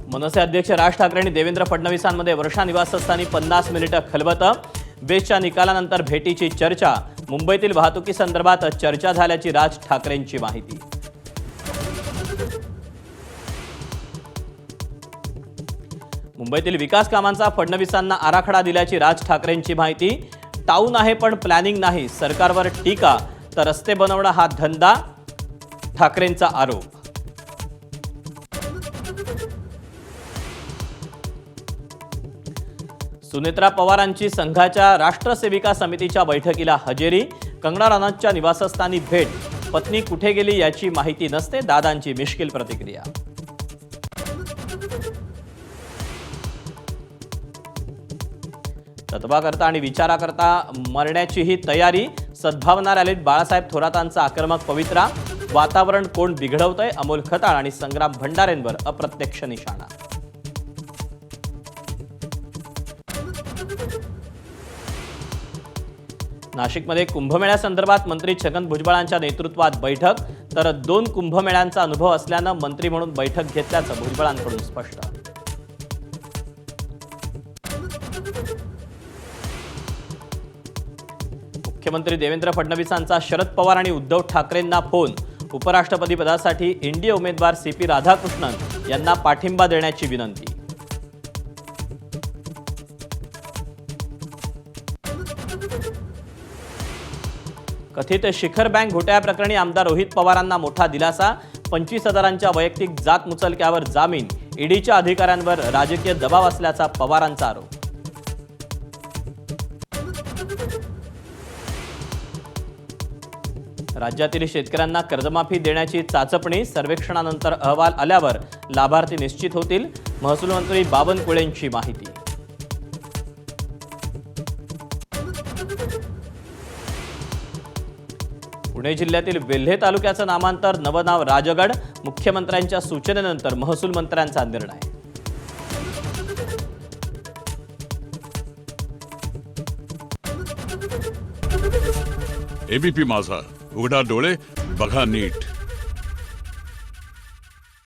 मनसे अध्यक्ष राज ठाकरे आणि देवेंद्र फडणवीसांमध्ये वर्षा निवासस्थानी 50 मिनिटं खलबतं। बेस्टच्या निकालानंतर भेटीची चर्चा। मुंबईतील वाहतुकीसंदर्भात चर्चा झाल्याची राज ठाकरेंची माहिती। मुंबईतील विकास कामांचा फडणवीसांना आराखडा दिल्याची राज ठाकरेंची माहिती। टाऊन आहे पण प्लॅनिंग नाही, सरकारवर टीका, तर रस्ते बनवणं हा धंदा, ठाकरेंचा आरोप। सुनेत्रा पवारांची संघाच्या राष्ट्रसेविका समितीच्या बैठकीला हजेरी। कंगना रनौतच्या निवासस्थानी भेट। पत्नी कुठे गेली याची माहिती नसते, दादांची मिश्किल प्रतिक्रिया। तत्वाकरता आणि विचाराकरता मरण्याचीही तयारी। सद्भावना रॅलीत बाळासाहेब थोरातांचा आक्रमक पवित्रा। वातावरण कोण बिघडवतंय, अमोल खताळ आणि संग्राम भंडारेंवर अप्रत्यक्ष निशाणा। नाशिकमध्ये कुंभमेळ्यासंदर्भात मंत्री छगन भुजबळांच्या नेतृत्वात बैठक। तर 2 कुंभमेळ्यांचा अनुभव असल्यानं मंत्री म्हणून बैठक घेतल्याचं भुजबळांकडून स्पष्ट। मुख्यमंत्री देवेंद्र फडणवीसांचा शरद पवार आणि उद्धव ठाकरेंना फोन। उपराष्ट्रपती पदासाठी एनडीए उमेदवार सीपी राधाकृष्णन यांना पाठिंबा देण्याची विनंती। कथित शिखर बँक घोटाळ्याप्रकरणी आमदार रोहित पवारांना मोठा दिलासा। 25,000च्या वैयक्तिक जात मुचलक्यावर जामीन। ईडीच्या अधिकाऱ्यांवर राजकीय दबाव असल्याचा पवारांचा आरोप। राज्यातील शेतकऱ्यांना कर्जमाफी देण्याची चाचपणी। सर्वेक्षणानंतर अहवाल आल्यावर लाभार्थी निश्चित होतील, महसूल मंत्री बावनकुळेंची माहिती। पुणे जिल्ह्यातील वेल्हे तालुक्याचं नामांतर, नवं नाव राजगड। मुख्यमंत्र्यांच्या सूचनेनंतर महसूल मंत्र्यांचा निर्णय। एबीपी माझा, उघडा डोळे बघा नीट।